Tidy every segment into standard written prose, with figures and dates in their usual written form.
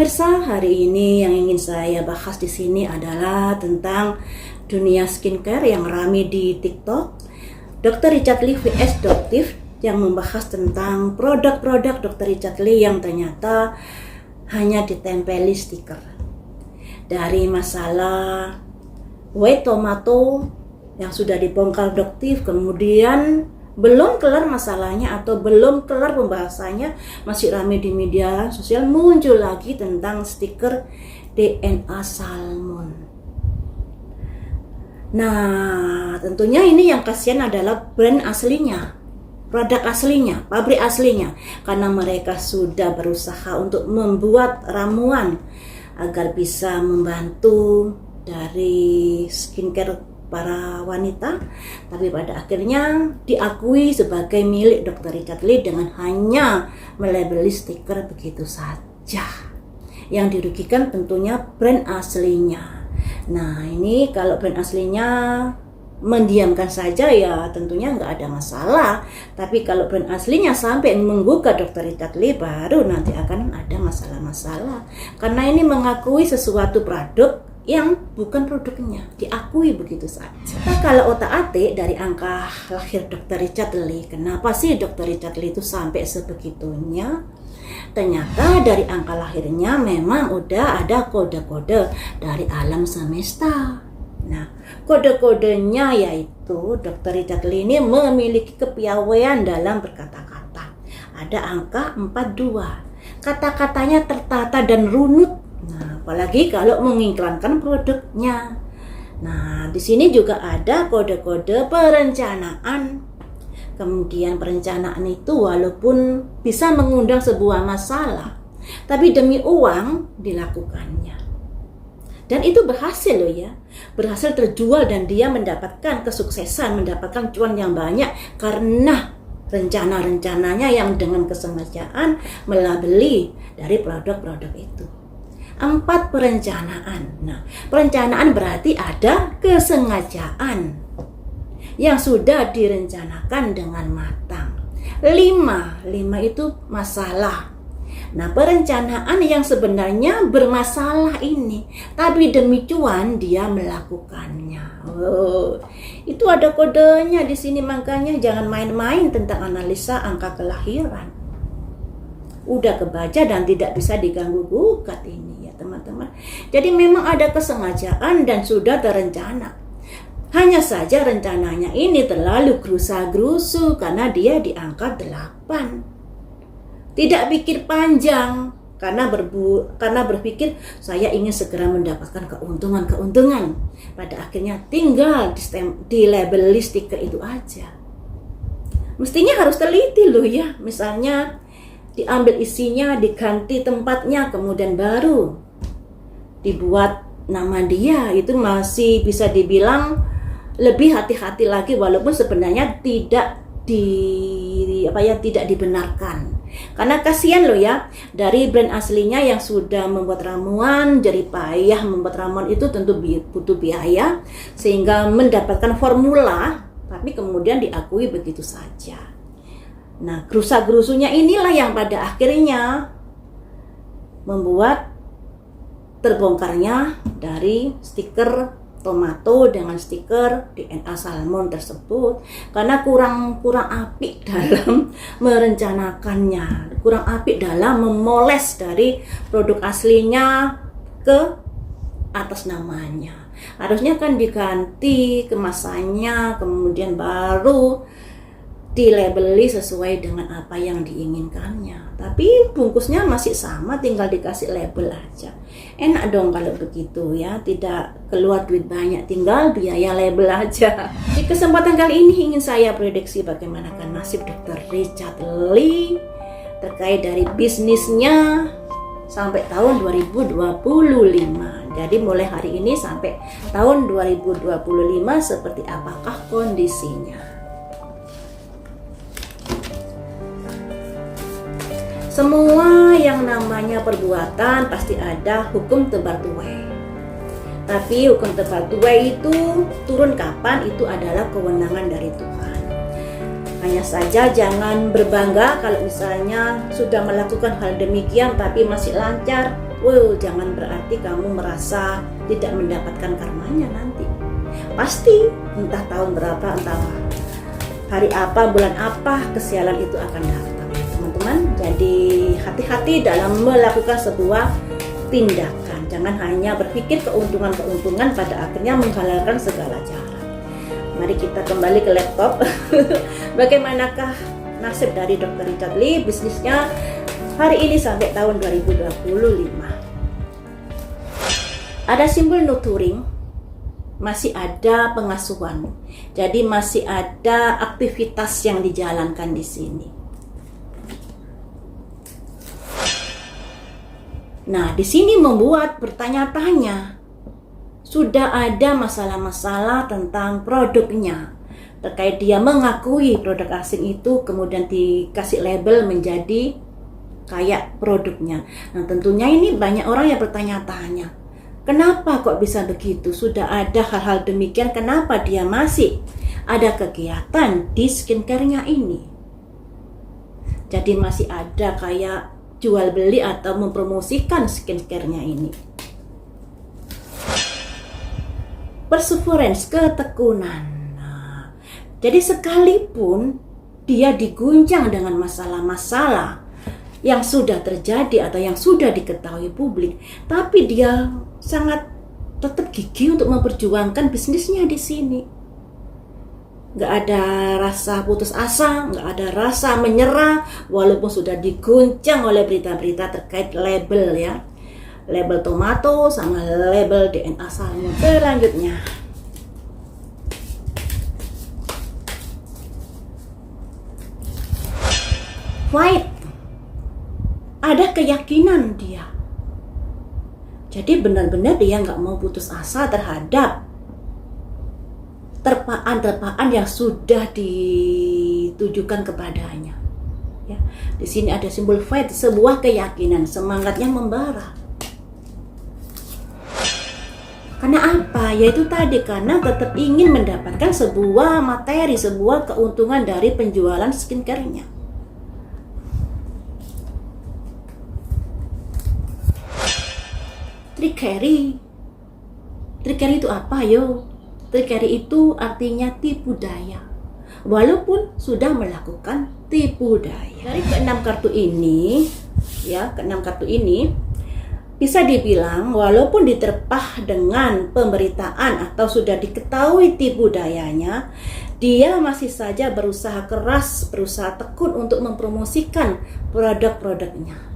pemirsa, hari ini yang ingin saya bahas di sini adalah tentang dunia skincare yang ramai di TikTok. Dr. Richard Lee vs Doctive yang membahas tentang produk-produk Dr. Richard Lee yang ternyata hanya ditempeli stiker. Dari masalah white tomato yang sudah dibongkar Doctive, kemudian belum kelar masalahnya atau belum kelar pembahasannya, masih ramai di media sosial, muncul lagi tentang stiker DNA salmon. Nah, tentunya ini yang kasihan adalah brand aslinya, produk aslinya, pabrik aslinya, karena mereka sudah berusaha untuk membuat ramuan agar bisa membantu dari skincare para wanita, tapi pada akhirnya diakui sebagai milik Dr. Richard Lee dengan hanya melabeli stiker begitu saja. Yang dirugikan tentunya brand aslinya. Nah, ini kalau brand aslinya mendiamkan saja ya tentunya nggak ada masalah. Tapi kalau brand aslinya sampai menggugat Dr. Richard Lee, baru nanti akan ada masalah-masalah. Karena ini mengakui sesuatu produk yang bukan produknya, diakui begitu saja. Nah, kalau otak-atik dari angka lahir Dr. Richard Lee, kenapa sih Dr. Richard Lee itu sampai sebegitunya? Ternyata dari angka lahirnya memang udah ada kode-kode dari alam semesta. Nah, kode-kodenya yaitu Dr. Richard Lee ini memiliki kepiawaian dalam berkata-kata. Ada angka 42. Kata-katanya tertata dan runut. Nah, apalagi kalau mengiklankan produknya. Nah, di sini juga ada kode-kode perencanaan. Kemudian perencanaan itu walaupun bisa mengundang sebuah masalah, tapi demi uang dilakukannya. Dan itu berhasil loh ya. Berhasil terjual dan dia mendapatkan kesuksesan, mendapatkan cuan yang banyak karena rencana-rencananya yang dengan kesengajaan melabeli dari produk-produk itu. 4 perencanaan. Nah, perencanaan berarti ada kesengajaan yang sudah direncanakan dengan matang. 5 itu masalah. Nah, perencanaan yang sebenarnya bermasalah ini, tapi demi cuan dia melakukannya. Oh, itu ada kodenya di sini, makanya jangan main-main tentang analisa angka kelahiran. Udah kebaca dan tidak bisa diganggu-gugat ini ya teman-teman. Jadi memang ada kesengajaan dan sudah terencana. Hanya saja rencananya ini terlalu gerusa-gerusu karena dia di angka 8. Tidak pikir panjang karena berpikir saya ingin segera mendapatkan keuntungan. Pada akhirnya tinggal di label stiker itu aja. Mestinya harus teliti loh ya. Misalnya diambil isinya, diganti tempatnya, kemudian baru dibuat nama dia. Itu masih bisa dibilang lebih hati-hati lagi, walaupun sebenarnya tidak dibenarkan. Karena kasihan loh ya, dari brand aslinya yang sudah membuat ramuan, jadi payah membuat ramuan itu tentu butuh biaya, sehingga mendapatkan formula, tapi kemudian diakui begitu saja. Nah, gerusa-gerusunya inilah yang pada akhirnya membuat terbongkarnya dari stiker tomato dengan stiker DNA salmon tersebut, karena kurang apik dalam merencanakannya, kurang apik dalam memoles dari produk aslinya ke atas namanya. Harusnya kan diganti kemasannya, kemudian baru dilabeli sesuai dengan apa yang diinginkannya. Tapi bungkusnya masih sama, tinggal dikasih label aja. Enak dong kalau begitu ya, tidak keluar duit banyak, tinggal biaya label aja. Di kesempatan kali ini ingin saya prediksi bagaimanakah nasib Dr. Richard Lee terkait dari bisnisnya sampai tahun 2025. Jadi mulai hari ini sampai tahun 2025 seperti apakah kondisinya. Semua yang namanya perbuatan pasti ada hukum tebar tuai. Tapi hukum tebar tuai itu turun kapan, itu adalah kewenangan dari Tuhan. Hanya saja jangan berbangga kalau misalnya sudah melakukan hal demikian tapi masih lancar, Jangan berarti kamu merasa tidak mendapatkan karmanya nanti. Pasti entah tahun berapa, entah hari apa, bulan apa, kesialan itu akan datang, teman-teman. Jadi hati-hati dalam melakukan sebuah tindakan. Jangan hanya berpikir keuntungan-keuntungan pada akhirnya menghalalkan segala cara. Mari kita kembali ke laptop. Bagaimanakah nasib dari Dr. Richard Lee, bisnisnya hari ini sampai tahun 2025? Ada simbol nurturing, masih ada pengasuhan. Jadi masih ada aktivitas yang dijalankan di sini. Nah, di sini membuat bertanya-tanya. Sudah ada masalah-masalah tentang produknya. Terkait dia mengakui produk asing itu kemudian dikasih label menjadi kayak produknya. Nah, tentunya ini banyak orang yang bertanya-tanya. Kenapa kok bisa begitu? Sudah ada hal-hal demikian, kenapa dia masih ada kegiatan di skincare-nya ini? Jadi masih ada kayak jual beli atau mempromosikan skincare-nya ini. Perseverance, ketekunan. Nah, jadi sekalipun dia diguncang dengan masalah-masalah yang sudah terjadi atau yang sudah diketahui publik, tapi dia sangat tetap gigih untuk memperjuangkan bisnisnya di sini. Nggak ada rasa putus asa, nggak ada rasa menyerah, walaupun sudah diguncang oleh berita-berita terkait label ya. Label tomato sama label DNA salmon. Selanjutnya, fight. Ada keyakinan dia. Jadi benar-benar dia nggak mau putus asa terhadap terpaan-terpaan yang sudah ditujukan kepadanya. Ya, di sini ada simbol fight, sebuah keyakinan, semangatnya membara. Karena apa? Yaitu tadi, karena tetap ingin mendapatkan sebuah materi, sebuah keuntungan dari penjualan skincare-nya. Trickery itu apa yo? Trickery itu artinya tipu daya. Walaupun sudah melakukan tipu daya. Dari keenam kartu ini, ya, keenam kartu ini bisa dibilang walaupun diterpah dengan pemberitaan atau sudah diketahui tipu dayanya, dia masih saja berusaha keras, berusaha tekun untuk mempromosikan produk-produknya.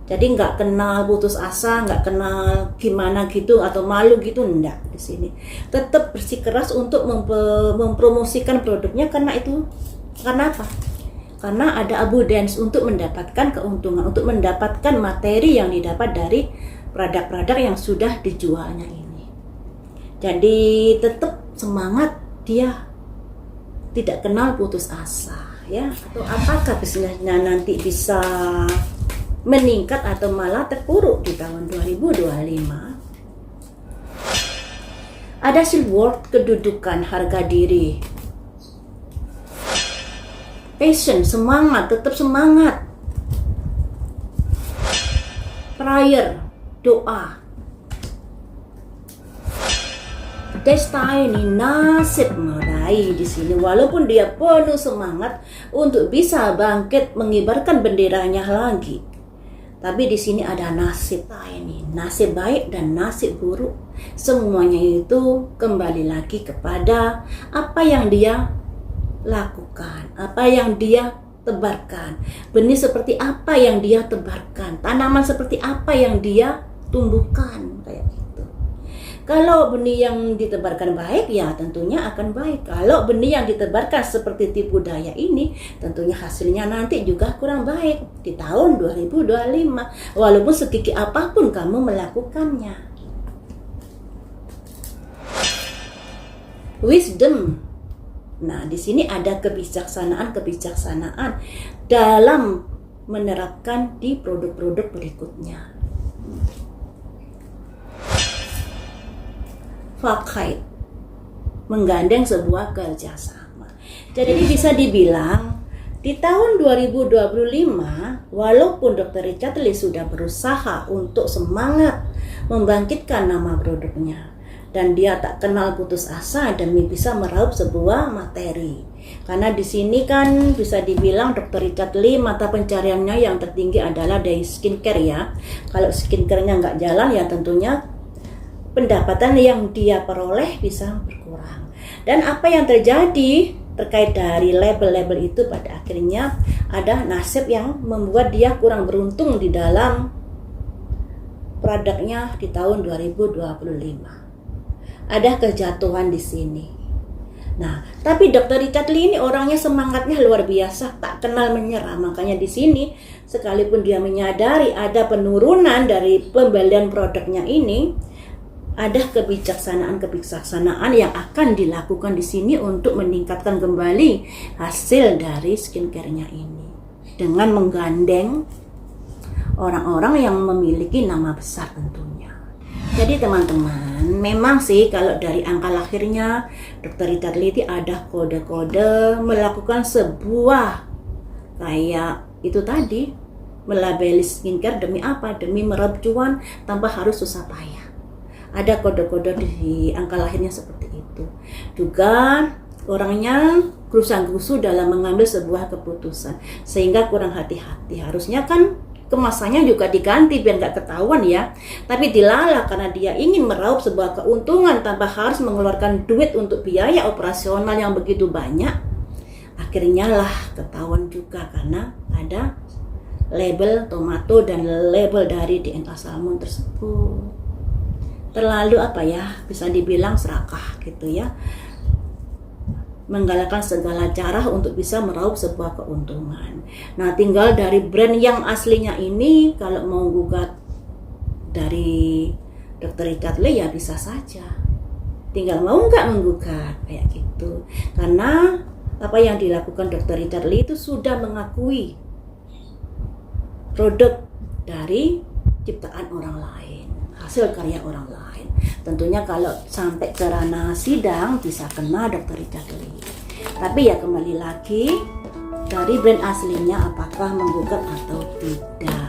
Jadi nggak kenal putus asa, nggak kenal gimana gitu atau malu gitu, enggak di sini. Tetap bersikeras untuk mempromosikan produknya karena apa? Karena ada abundance untuk mendapatkan keuntungan, untuk mendapatkan materi yang didapat dari produk-produk yang sudah dijualnya ini. Jadi tetap semangat, dia tidak kenal putus asa, ya. Atau apakah bisnisnya nanti bisa meningkat atau malah terpuruk di tahun 2025. Ada silver, kedudukan, harga diri. Passion, semangat, tetap semangat. Prayer, doa. Destiny, nasib meraih di sini. Walaupun dia penuh semangat untuk bisa bangkit mengibarkan benderanya lagi. Tapi di sini ada nasib ini, nasib baik dan nasib buruk. Semuanya itu kembali lagi kepada apa yang dia lakukan, apa yang dia tebarkan, benih seperti apa yang dia tebarkan, tanaman seperti apa yang dia tumbuhkan, kayak gitu. Kalau benih yang ditebarkan baik, ya tentunya akan baik. Kalau benih yang ditebarkan seperti tipu daya ini, tentunya hasilnya nanti juga kurang baik di tahun 2025. Walaupun segigih apapun kamu melakukannya. Wisdom. Nah, di sini ada kebijaksanaan dalam menerapkan di produk-produk berikutnya. Pakai menggandeng sebuah kerjasama. Jadi bisa dibilang Di tahun 2025, walaupun Dr. Richard Lee sudah berusaha untuk semangat membangkitkan nama produknya, dan dia tak kenal putus asa demi bisa meraup sebuah materi. Karena di sini kan bisa dibilang Dr. Richard Lee mata pencariannya yang tertinggi adalah dari skincare ya. Kalau skincare-nya nggak jalan ya tentunya pendapatan yang dia peroleh bisa berkurang. Dan apa yang terjadi terkait dari label-label itu pada akhirnya ada nasib yang membuat dia kurang beruntung di dalam produknya di tahun 2025. Ada kejatuhan di sini. Nah, tapi Dr. Richard Lee ini orangnya semangatnya luar biasa, tak kenal menyerah. Makanya di sini sekalipun dia menyadari ada penurunan dari pembelian produknya ini, ada kebijaksanaan yang akan dilakukan di sini untuk meningkatkan kembali hasil dari skincare-nya ini dengan menggandeng orang-orang yang memiliki nama besar tentunya. Jadi teman-teman, memang sih kalau dari angka lahirnya Dr. Richard Lee ada kode-kode melakukan sebuah kayak itu tadi, melabeli skincare demi apa? Demi meraup cuan tanpa harus susah payah. Ada kode-kode di angka lahirnya seperti itu. Juga orangnya gerusa-gerusu dalam mengambil sebuah keputusan sehingga kurang hati-hati. Harusnya kan kemasannya juga diganti biar nggak ketahuan ya. Tapi dilalah karena dia ingin meraup sebuah keuntungan tanpa harus mengeluarkan duit untuk biaya operasional yang begitu banyak. Akhirnya lah ketahuan juga karena ada label tomato dan label dari DNA salmon tersebut. Terlalu bisa dibilang serakah gitu ya, menggalakkan segala cara untuk bisa meraup sebuah keuntungan. Nah, tinggal dari brand yang aslinya ini kalau mau gugat dari Dr. Richard Lee ya bisa saja, tinggal mau nggak menggugat kayak gitu. Karena apa yang dilakukan Dr. Richard Lee itu sudah mengakui produk dari ciptaan orang lain, hasil karya orang lain. Tentunya kalau sampai ke ranah sidang bisa kena Dr. Richard Lee. Tapi ya kembali lagi dari brand aslinya apakah menggugat atau tidak.